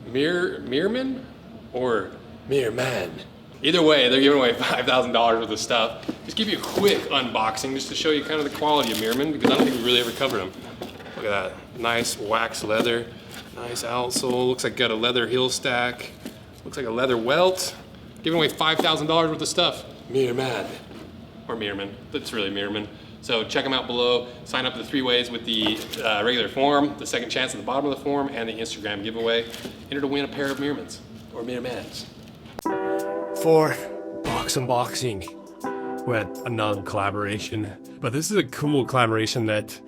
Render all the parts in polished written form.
Meerman or Meerman. Either way, they're giving away $5,000 worth of stuff. Just give you a quick unboxing just to show you kind of the quality of Meerman, because I don't think we really ever covered them. Look at that, nice wax leather, nice outsole. Looks like got a leather heel stack. Looks like a leather welt. Giving away $5,000 worth of stuff. Meerman, or Meerman, that's really Meerman. So check them out below. Sign up to the 3 ways with the regular form, the second chance at the bottom of the form, and the Instagram giveaway. Enter to win a pair of Meermans, or Meermans. For box unboxing with another collaboration. But this is a cool collaboration that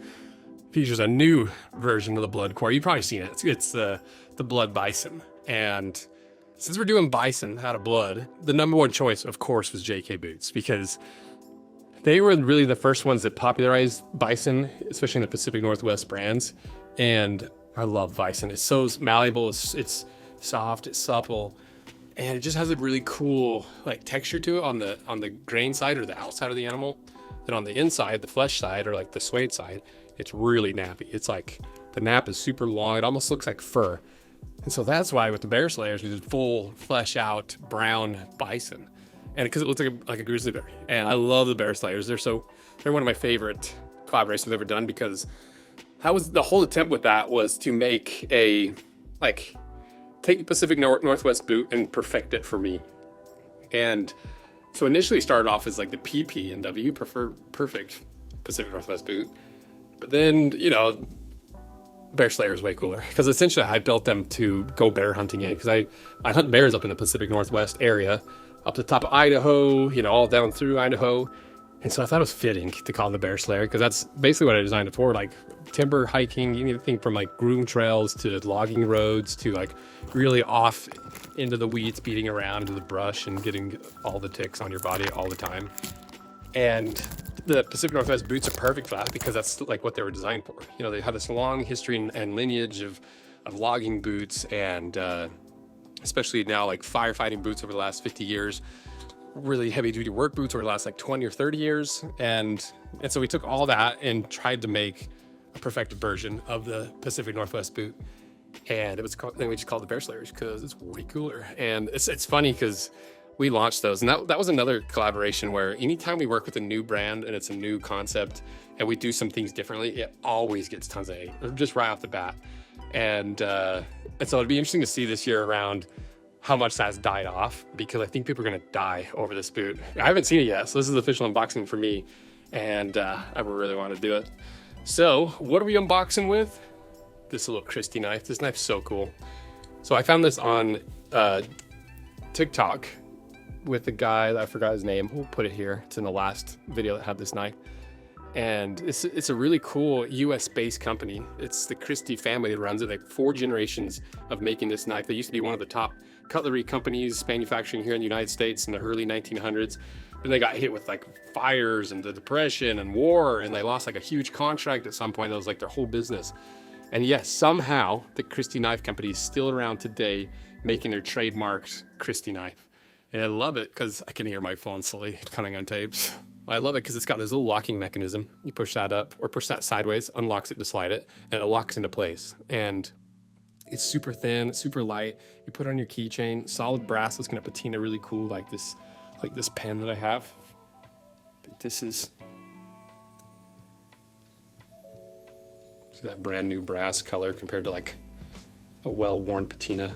features a new version of the Blood Core. You've probably seen it. It's the Blood Bison. And since we're doing Bison out of blood, the #1 choice, of course, was JK Boots, because they were really the first ones that popularized Bison, especially in the Pacific Northwest brands. And I love Bison. It's so malleable, it's soft, it's supple, and it just has a really cool like texture to it on the grain side or the outside of the animal. Then on the inside, the flesh side or like the suede side, it's really nappy. It's like the nap is super long. It almost looks like fur. And so that's why with the Bear Slayers, we did full flesh out brown Bison. And because it looks like a grizzly bear. And I love the Bear Slayers. They're one of my favorite collaborations I've ever done, because that was the whole attempt with that was to make take the Pacific Northwest boot and perfect it for me. And so initially started off as like the PP and W, perfect Pacific Northwest boot. But then, Bear Slayer is way cooler, because essentially I built them to go bear hunting in, because I hunt bears up in the Pacific Northwest area, up to the top of Idaho, all down through Idaho. And so I thought it was fitting to call them the Bear Slayer, because that's basically what I designed it for, like timber hiking, anything from like groom trails to logging roads to like really off into the weeds, beating around into the brush and getting all the ticks on your body all the time. And the Pacific Northwest boots are perfect for that, because that's like what they were designed for. They have this long history and lineage of logging boots, and especially now like firefighting boots over the last 50 years, really heavy duty work boots over the last like 20 or 30 years. And so we took all that and tried to make a perfected version of the Pacific Northwest boot. And then we just called it the Bear Slayers, because it's way cooler. And it's funny because we launched those, and that was another collaboration where anytime we work with a new brand and it's a new concept and we do some things differently, it always gets tons of hate, just right off the bat. And so it'd be interesting to see this year around how much that's died off, because I think people are going to die over this boot. I haven't seen it yet, so this is the official unboxing for me, and I really want to do it. So what are we unboxing with? This little Christie knife. This knife's so cool. So I found this on TikTok with a guy that I forgot his name. We'll put it here. It's in the last video that had this knife. And it's a really cool US-based company. It's the Christie family that runs it. Like 4 generations of making this knife. They used to be one of the top cutlery companies manufacturing here in the United States in the early 1900s. Then they got hit with like fires and the Depression and war, and they lost like a huge contract at some point. That was like their whole business. And yes, somehow the Christie Knife Company is still around today making their trademarked Christie knife. And I love it because I can hear my phone slowly cutting on tapes. I love it because it's got this little locking mechanism. You push that up or push that sideways, unlocks it to slide it, and it locks into place. And it's super thin, super light. You put it on your keychain, solid brass. It's gonna patina really cool, like this pen that I have. But this is that brand new brass color compared to like a well-worn patinaed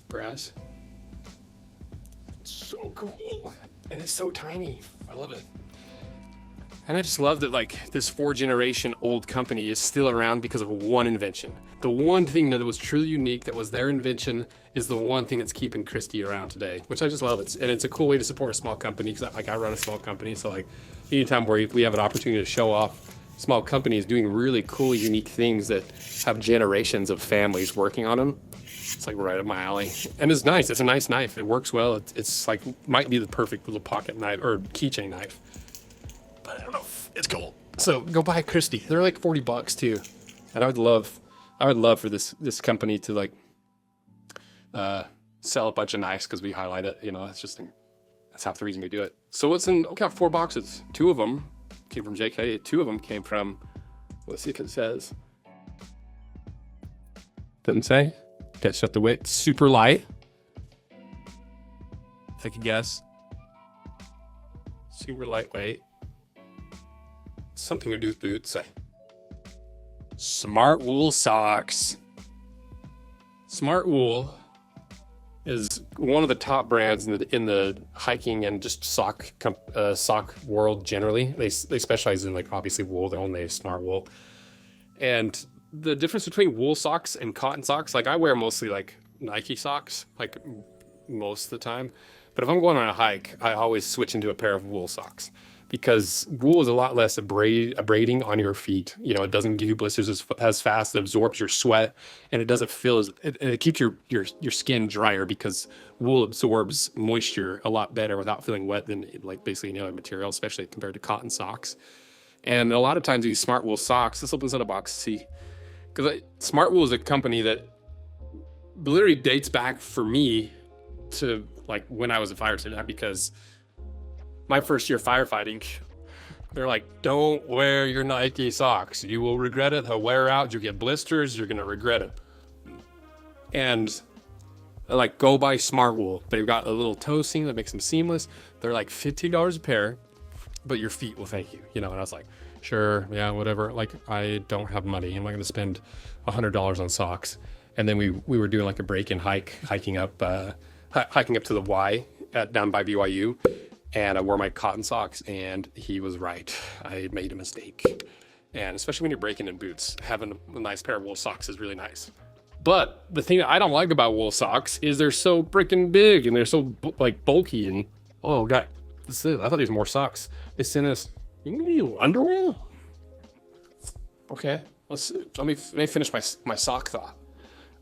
brass. It's so cool. And it's so tiny. I love it. And I just love that like this 4-generation old company is still around because of one invention. The one thing that was truly unique, that was their invention, is the one thing that's keeping Christie around today, which I just love. And it's a cool way to support a small company, because I run a small company. So like anytime where we have an opportunity to show off small companies doing really cool, unique things that have generations of families working on them, it's like right up my alley. And it's nice. It's a nice knife. It works well. It's like might be the perfect little pocket knife or keychain knife. But I don't know. It's cool. So go buy a Christie. They're like $40 too. And I would love for this company to like sell a bunch of knives because we highlight it. That's half the reason we do it. So what's in? We got 4 boxes. 2 of them came from JK. 2 of them came from. Let's see if it says. Didn't say. Can't shut the weight. Super light. If I could guess. Super lightweight. Something to do with boots. Smartwool socks. Smartwool is one of the top brands in the hiking and just sock world generally. They specialize in like obviously wool. They own the Smartwool. And the difference between wool socks and cotton socks, like I wear mostly like Nike socks, like most of the time. But if I'm going on a hike, I always switch into a pair of wool socks because wool is a lot less abrading on your feet. You know, it doesn't give you blisters as fast. It absorbs your sweat, and it doesn't feel as it keeps your skin drier because wool absorbs moisture a lot better without feeling wet than like basically any other material, especially compared to cotton socks. And a lot of times these Smartwool socks, this opens out a box, see, because Smartwool is a company that literally dates back for me to like when I was a fire lieutenant, because my first year firefighting, they're like, don't wear your Nike socks. You will regret it. They'll wear out. You'll get blisters. You're going to regret it. And they're like, go buy Smartwool. They've got a little toe seam that makes them seamless. They're like $15 a pair, but your feet will thank you. You know, and I was like, sure, yeah, whatever. Like, I don't have money. I'm not going to spend $100 on socks. And then we were doing like a break-in hiking up to the Y down by BYU. And I wore my cotton socks, and he was right. I made a mistake. And especially when you're breaking in boots, having a nice pair of wool socks is really nice. But the thing that I don't like about wool socks is they're so freaking big, and they're so like bulky. And oh god, I thought these were more socks. They sent us, you can do underwear? Okay, let me finish my sock thought.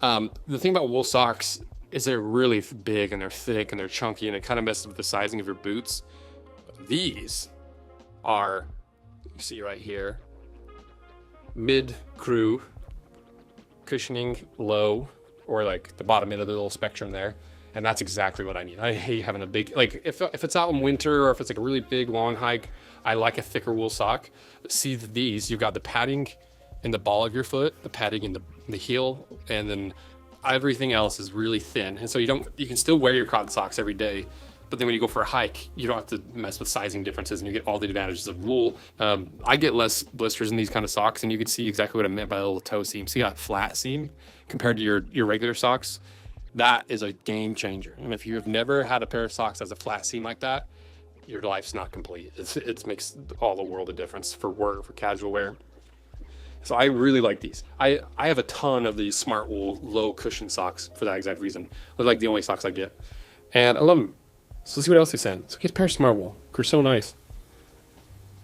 The thing about wool socks is they're really big and they're thick and they're chunky, and it kind of messes with the sizing of your boots. These are, you see right here, mid-crew, cushioning low, or like the bottom end of the little spectrum there. And that's exactly what I need. I hate having a big, like if it's out in winter or if it's like a really big long hike, I like a thicker wool sock. But see these, you've got the padding in the ball of your foot, the padding in the heel, and then everything else is really thin. And so you can still wear your cotton socks every day, but then when you go for a hike, you don't have to mess with sizing differences, and you get all the advantages of wool. I get less blisters in these kind of socks, and you can see exactly what I meant by the little toe seam. See that flat seam compared to your regular socks? That is a game changer. And if you have never had a pair of socks that has a flat seam like that, your life's not complete. It makes all the world a difference for work, for casual wear. So I really like these. I have a ton of these Smartwool low cushion socks for that exact reason. They're like the only socks I get. And I love them. So let's see what else they sent. So get a pair of Smartwool. They're so nice.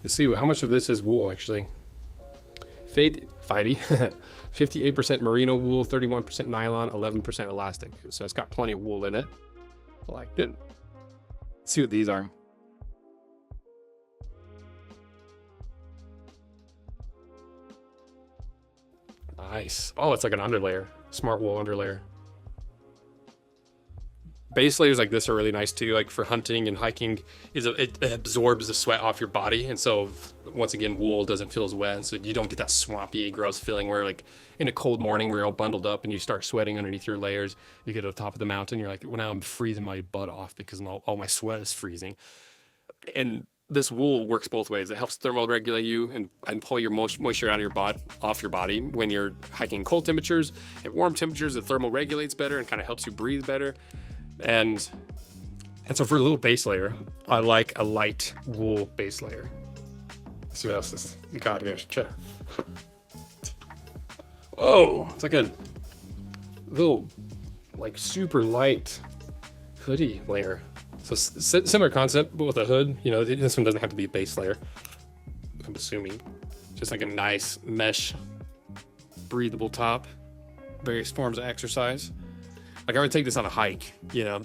Let's see how much of this is wool actually. Fighty. 58% merino wool, 31% nylon, 11% elastic. So it's got plenty of wool in it. I liked it. Let's see what these are. Nice. Oh, it's like an underlayer. Smartwool underlayer. Base layers like this are really nice too, like for hunting and hiking. It absorbs the sweat off your body, and so once again, wool doesn't feel as wet, so you don't get that swampy, gross feeling where like in a cold morning where you're all bundled up and you start sweating underneath your layers. You get to the top of the mountain, you're like, well, now I'm freezing my butt off because all my sweat is freezing. And this wool works both ways. It helps thermoregulate you and pull your moisture out of off your body when you're hiking cold temperatures. At warm temperatures, it thermoregulates better and kind of helps you breathe better. And so for a little base layer, I like a light wool base layer. Let's see what else this got here. Check. Oh, it's like a little, like super light hoodie layer. So similar concept, but with a hood. You know, this one doesn't have to be a base layer, I'm assuming. Just like a nice mesh, breathable top. Various forms of exercise. Like I would take this on a hike, you know,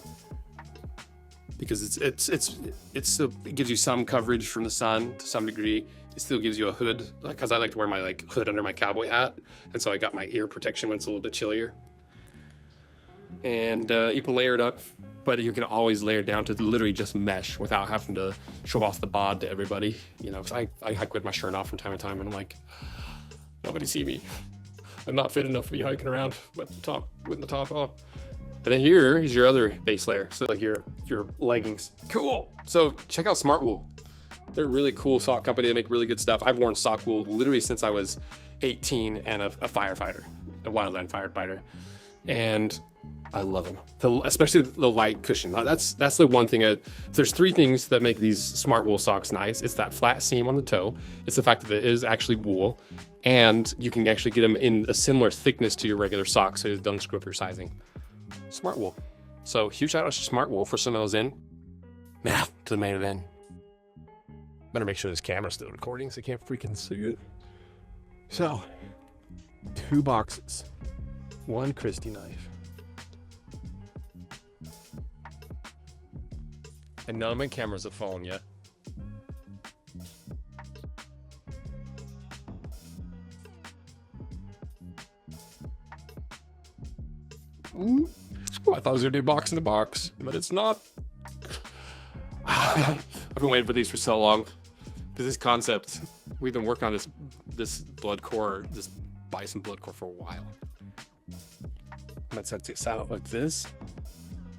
because it still gives you some coverage from the sun to some degree. It still gives you a hood, because I like to wear my like hood under my cowboy hat, and so I got my ear protection when it's a little bit chillier. And you can layer it up, but you can always layer it down to literally just mesh without having to show off the bod to everybody. You know, 'cause I hike with my shirt off from time to time, and I'm like, nobody see me. I'm not fit enough to be hiking around with the top off. And then here is your other base layer. So like your leggings. Cool. So check out Smartwool. They're a really cool sock company. They make really good stuff. I've worn sock wool literally since I was 18 and a firefighter, a wildland firefighter. And I love them. Especially the light cushion. That's the one thing. There's three things that make these Smartwool socks nice. It's that flat seam on the toe. It's the fact that it is actually wool. And you can actually get them in a similar thickness to your regular socks so it doesn't screw up your sizing. Smartwool. So huge shout out to Smartwool for some of those in. Now to the main event. Better make sure this camera's still recording so you can't freaking see it. So, 2 boxes. 1 Christie knife. And none of my cameras have fallen yet. Ooh. I thought it was gonna be box in a box, but it's not. I've been waiting for these for so long. This concept, we've been working on this blood core, this Bison blood core for a while. Let's set this out like this.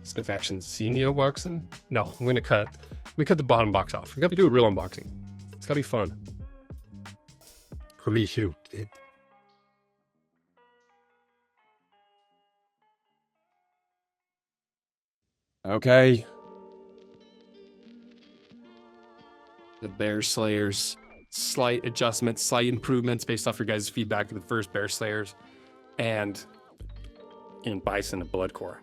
Smith Action Senior boxing. No, I'm gonna cut the bottom box off. We gotta do a real unboxing. It's gotta be fun. For me too, kid. Okay. The Bear Slayers, slight adjustments, slight improvements based off your guys' feedback of the first Bear Slayers, and in Bison, the blood core.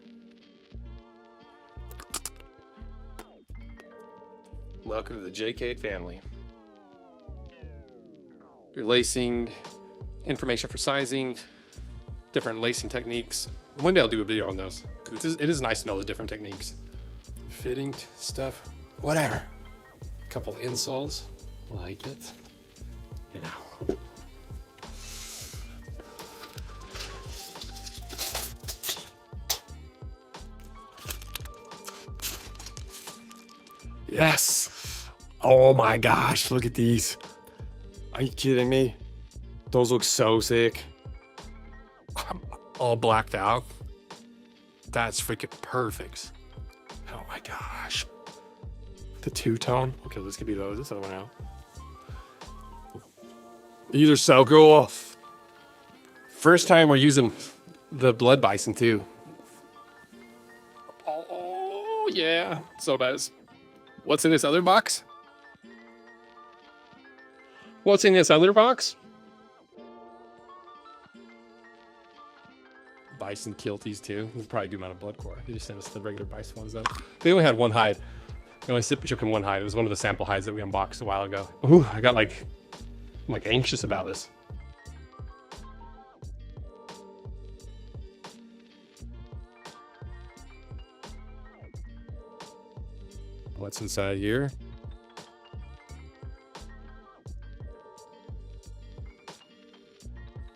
Welcome to the JK family. Your lacing, information for sizing, different lacing techniques. One day I'll do a video on those. It is nice to know the different techniques. Fitting stuff, whatever. Couple insoles, like it. You know. Yes. Oh my gosh, look at these. Are you kidding me? Those look so sick. I'm all blacked out. That's freaking perfect. Oh my gosh. The two-tone. Okay, this could be those. This other one out. These are so cool. First time we're using the blood bison too. Oh yeah. So bad. What's in this other box? What's in this other box? Bison kilties too. We'll probably do them out of blood core. They just sent us the regular bison ones though. They only had one hide. We only shipped in one hide. It was one of the sample hides that we unboxed a while ago. Ooh, I'm like anxious about this. What's inside here?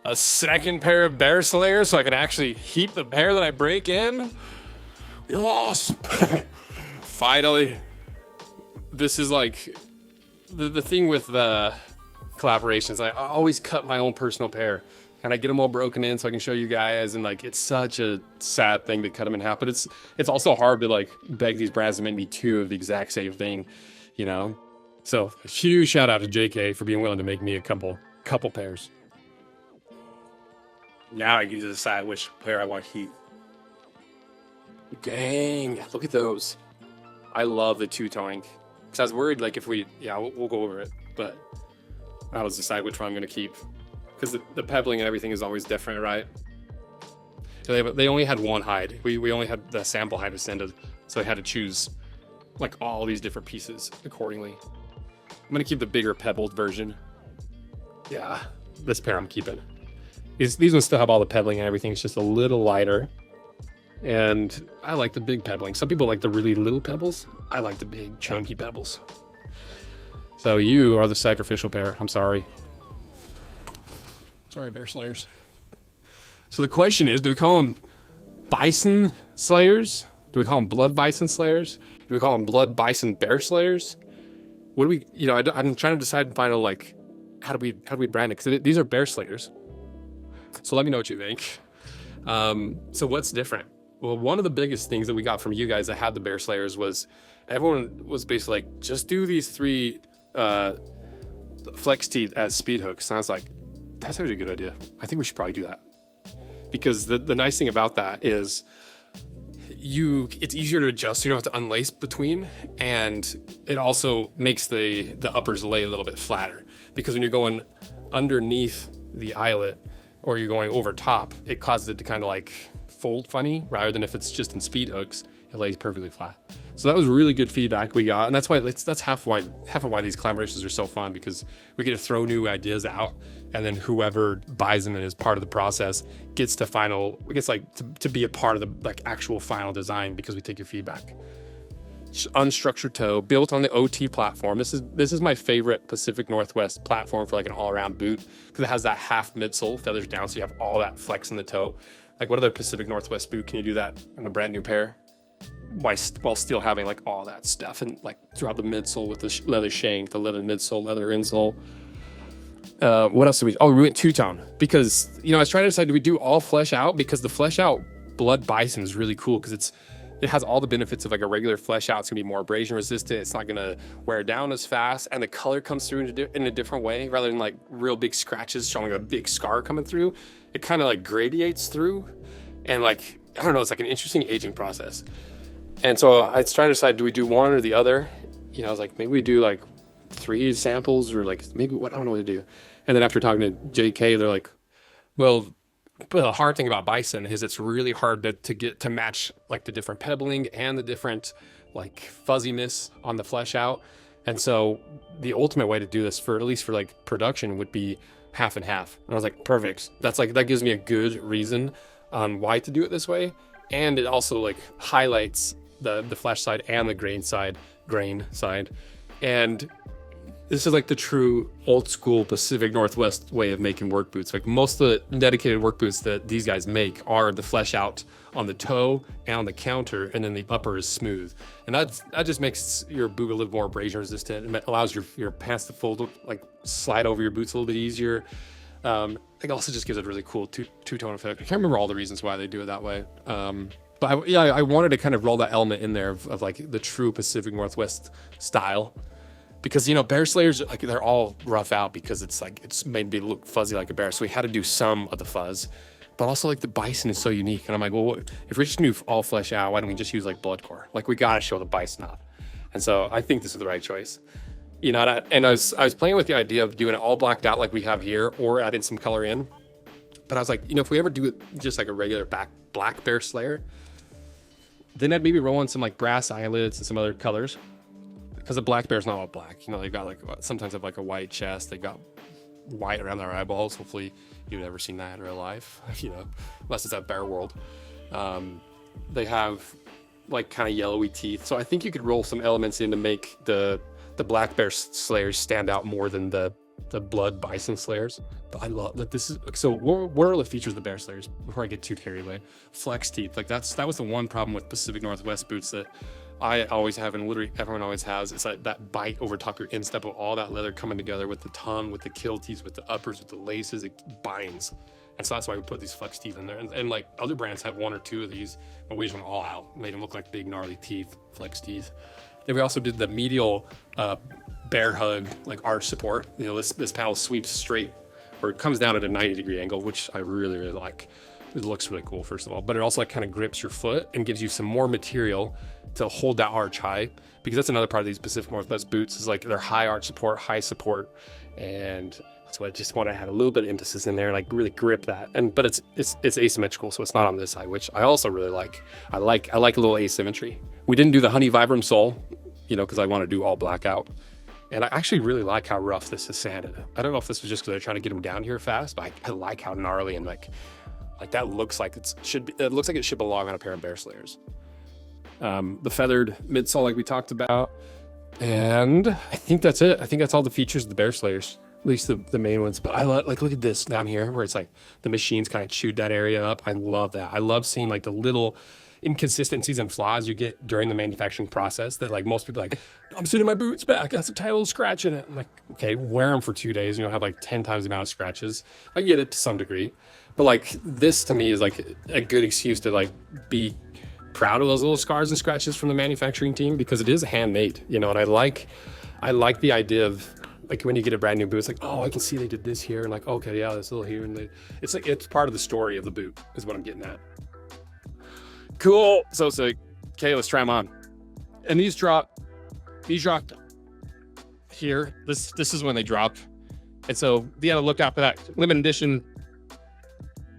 A second pair of Bear Slayers so I can actually heat the pair that I break in. Yes! Finally. This is like the thing with the collaborations. I always cut my own personal pair and I get them all broken in so I can show you guys. And like, it's such a sad thing to cut them in half, but it's also hard to like beg these brands to make me 2 of the exact same thing, you know? So a huge shout out to JK for being willing to make me a couple pairs. Now I get to decide which pair I want to heat. Dang, look at those. I love the two-toning. Because I was worried, like, if we'll go over it. But I was decide which one I'm going to keep. Because the pebbling and everything is always different, right? So they only had one hide. We only had the sample hide ascended. So I had to choose, like, all these different pieces accordingly. I'm going to keep the bigger pebbled version. Yeah, this pair I'm keeping. These ones still have all the pebbling and everything. It's just a little lighter. And I like the big pebbling. Some people like the really little pebbles. I like the big chunky pebbles. So you are the sacrificial pair. I'm sorry. Sorry, Bear Slayers. So the question is, do we call them Bison Slayers? Do we call them Blood Bison Slayers? Do we call them Blood Bison Bear Slayers? What do we, I'm trying to decide and find out, like, how do we brand it? Because these are Bear Slayers. So let me know what you think. So what's different? Well, one of the biggest things that we got from you guys that had the Bear Slayers was everyone was basically like, just do these 3 flex teeth as speed hooks. And I was like, that's actually a good idea. I think we should probably do that. Because the nice thing about that is it's easier to adjust. So you don't have to unlace between, and it also makes the uppers lay a little bit flatter, because when you're going underneath the eyelet or you're going over top, it causes it to kind of like fold funny, rather than if it's just in speed hooks, it lays perfectly flat. So that was really good feedback we got, and that's why that's half of why these collaborations are so fun, because we get to throw new ideas out, and then whoever buys them and is part of the process gets to be a part of the like actual final design, because we take your feedback. Unstructured toe, built on the OT platform. This is my favorite Pacific Northwest platform for like an all-around boot, because it has that half midsole, feathers down, so you have all that flex in the toe. Like, what other Pacific Northwest boot can you do that in a brand new pair while still having like all that stuff and like throughout the midsole with the leather shank, the leather midsole, leather insole? What else did we? Oh, we went two-tone, because I was trying to decide, do we do all flesh out? Because the flesh out blood bison is really cool, because it has all the benefits of like a regular flesh out. It's gonna be more abrasion resistant. It's not gonna wear down as fast, and the color comes through in a different way, rather than like real big scratches showing a big scar coming through. It kind of like gradiates through, and like, I don't know, it's like an interesting aging process. And so I was trying to decide, do we do one or the other? I was like, maybe we do like 3 samples, or like maybe what, I don't know what to do. And then after talking to JK, they're like, well, but the hard thing about Bison is it's really hard to get to match like the different pebbling and the different like fuzziness on the flesh out. And so the ultimate way to do this, for at least for like production, would be half and half. And I was like, perfect. That gives me a good reason on why to do it this way. And it also like highlights the flesh side and the grain side. And this is like the true old school Pacific Northwest way of making work boots. Like, most of the dedicated work boots that these guys make are the flesh out on the toe and on the counter, and then the upper is smooth. And that just makes your boot a little more abrasion resistant, and it allows your pants to fold, like slide over your boots a little bit easier. It also just gives it a really cool two-tone effect. I can't remember all the reasons why they do it that way. But I wanted to kind of roll that element in there of like the true Pacific Northwest style. Because, Bear Slayers, like, they're all rough out because it's made me look fuzzy like a bear. So we had to do some of the fuzz. But also, like, the Bison is so unique. And I'm like, well, if we're just going to do all flesh out, why don't we just use, like, blood core? Like, we got to show the Bison off. And so I think this is the right choice. And I was playing with the idea of doing it all blacked out like we have here, or adding some color in. But I was like, if we ever do it just like a regular black Bear Slayer, then I'd maybe roll in some, like, brass eyelids and some other colors. Because the black bear's not all black. They've got like, sometimes have like a white chest. They've got white around their eyeballs. Hopefully you've never seen that in real life, unless it's at Bear World. They have like kind of yellowy teeth. So I think you could roll some elements in to make the black bear slayers stand out more than the blood bison slayers. But I love that this is, so what are the features of the Bear Slayers before I get too carried away? Flex teeth. Like that was the one problem with Pacific Northwest boots that I always have, and literally everyone always has. It's like that bite over top your instep of all that leather coming together with the tongue, with the kill teeth, with the uppers, with the laces. It binds. And so that's why we put these flex teeth in there. And like other brands have 1 or 2 of these, but we just went all out, made them look like big gnarly teeth, flex teeth. Then we also did the medial bear hug, like arch support. This panel sweeps straight, or it comes down at a 90-degree angle, which I really, really like. It looks really cool, first of all, but it also like kind of grips your foot and gives you some more material to hold that arch high, because that's another part of these Pacific Northwest boots is like they're high arch support, high support, and so I just want to have a little bit of emphasis in there, like really grip that. But it's asymmetrical, so it's not on this side, which I also really like. I like a little asymmetry. We didn't do the honey vibram sole, because I want to do all black out. And I actually really like how rough this is sanded. I don't know if this was just because they're trying to get them down here fast, but I like how gnarly and like that looks like it looks like it should belong on a pair of Bear Slayers. The feathered midsole like we talked about. And I think that's it. I think that's all the features of the Bear Slayers, at least the main ones. But I love, like, look at this down here where it's like the machines kind of chewed that area up. I love that. I love seeing like the little inconsistencies and flaws you get during the manufacturing process that like most people are like, I'm sitting my boots back, that's a tiny little scratch in it. I'm like, okay, wear them for 2 days and you'll have like 10 times the amount of scratches. I get it to some degree, But like this to me is like a good excuse to like be proud of those little scars and scratches from the manufacturing team, because it is handmade, you know. And I like the idea of like when you get a brand new boot, it's like, oh, I can see they did this here, and like, okay, yeah, this little here, and it's like it's part of the story of the boot is what I'm getting at. Cool. So sick. Okay, let's try them on. And these dropped here. This is when they dropped. And so you got to look out for that limited edition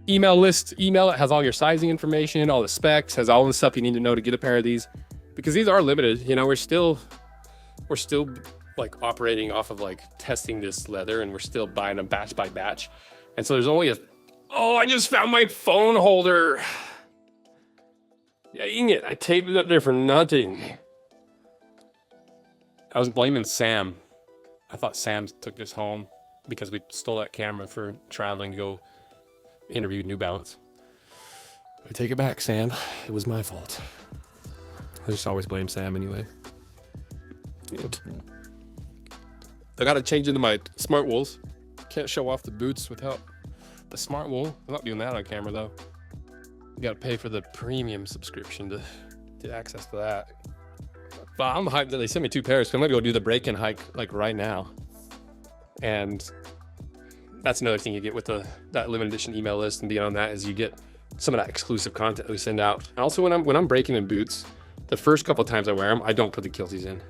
email list. Email it, has all your sizing information, all the specs, has all the stuff you need to know to get a pair of these, because these are limited. You know, we're still like operating off of like testing this leather, and we're still buying them batch by batch. And so there's only oh, I just found my phone holder. Dang it, I taped it up there for nothing. I was blaming Sam. I thought Sam took this home because we stole that camera for traveling to go interview New Balance. I take it back, Sam. It was my fault. I just always blame Sam anyway. I gotta change into my Smartwools. Can't show off the boots without the Smartwool. I'm not doing that on camera though. You gotta pay for the premium subscription to get access to that. But I'm hyped that they sent me 2 pairs, so I'm gonna go do the break-in hike like right now. And that's another thing you get with that limited edition email list, and beyond that is you get some of that exclusive content that we send out. And also when I'm breaking in boots, the first couple of times I wear them, I don't put the kilties in,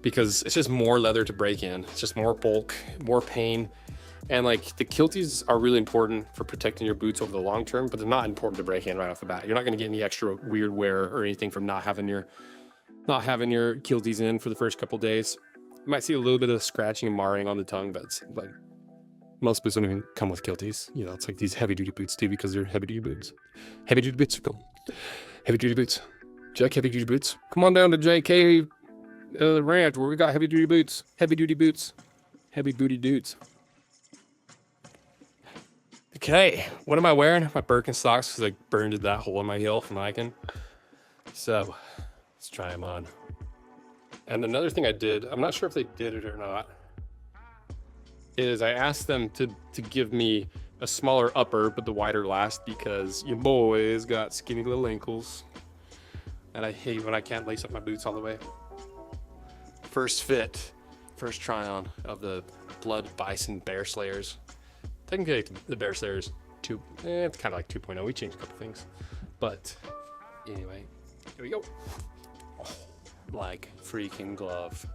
because it's just more leather to break in. It's just more bulk, more pain. And like the kilties are really important for protecting your boots over the long term, but they're not important to break in right off the bat. You're not gonna get any extra weird wear or anything from not having your kilties in for the first couple days. You might see a little bit of scratching and marring on the tongue, but it's like most boots don't even come with kilties. You know, it's like these heavy duty boots do, because they're heavy duty boots. Heavy duty boots are cool. Heavy duty boots. Jack heavy duty boots. Come on down to JK Ranch where we got heavy duty boots. Heavy duty boots. Heavy booty dudes. Okay, what am I wearing? My Birkenstocks, because I burned that hole in my heel from hiking. So let's try them on. And another thing I did, I'm not sure if they did it or not, is I asked them to give me a smaller upper but the wider last, because your boys got skinny little ankles and I hate when I can't lace up my boots all the way. First fit, first try on of the Blood Bison Bear Slayers. Technically the Bear Slayers it's kind of like 2.0. We changed a couple things, but anyway, here we go. Oh, like freaking glove.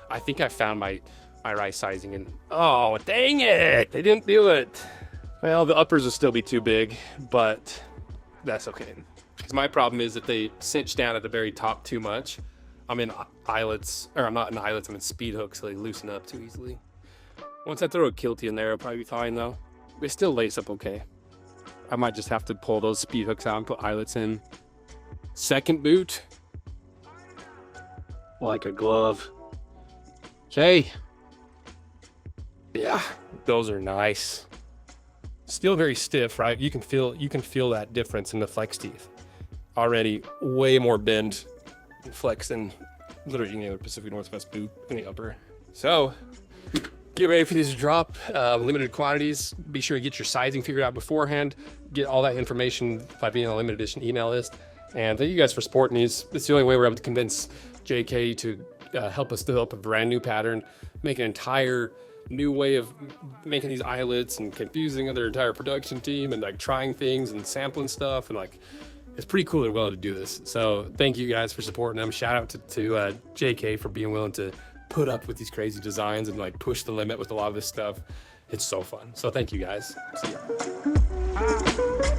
I think I found my right sizing, and oh dang it, they didn't do it. Well, the uppers will still be too big, but that's okay, because my problem is that they cinch down at the very top too much. I'm in eyelets, or I'm not in eyelets, I'm in speed hooks, so they loosen up too easily. Once I throw a kiltie in there, it'll probably be fine though. They still lace up okay. I might just have to pull those speed hooks out and put eyelets in. Second boot, like a glove. Okay. Yeah, those are nice. Still very stiff, right? You can feel that difference in the flex teeth. Already way more bend and flex than literally any other Pacific Northwest boot in the upper. So get ready for these to drop. Limited quantities. Be sure to get your sizing figured out beforehand. Get all that information by being on a limited edition email list. And thank you guys for supporting these. It's the only way we're able to convince JK to help us develop a brand new pattern, make an entire new way of making these eyelets, and confusing their entire production team, and like trying things and sampling stuff, and like it's pretty cool they're willing to do this. So thank you guys for supporting them. Shout out to JK for being willing to put up with these crazy designs and like push the limit with a lot of this stuff. It's so fun. So thank you guys. See ya.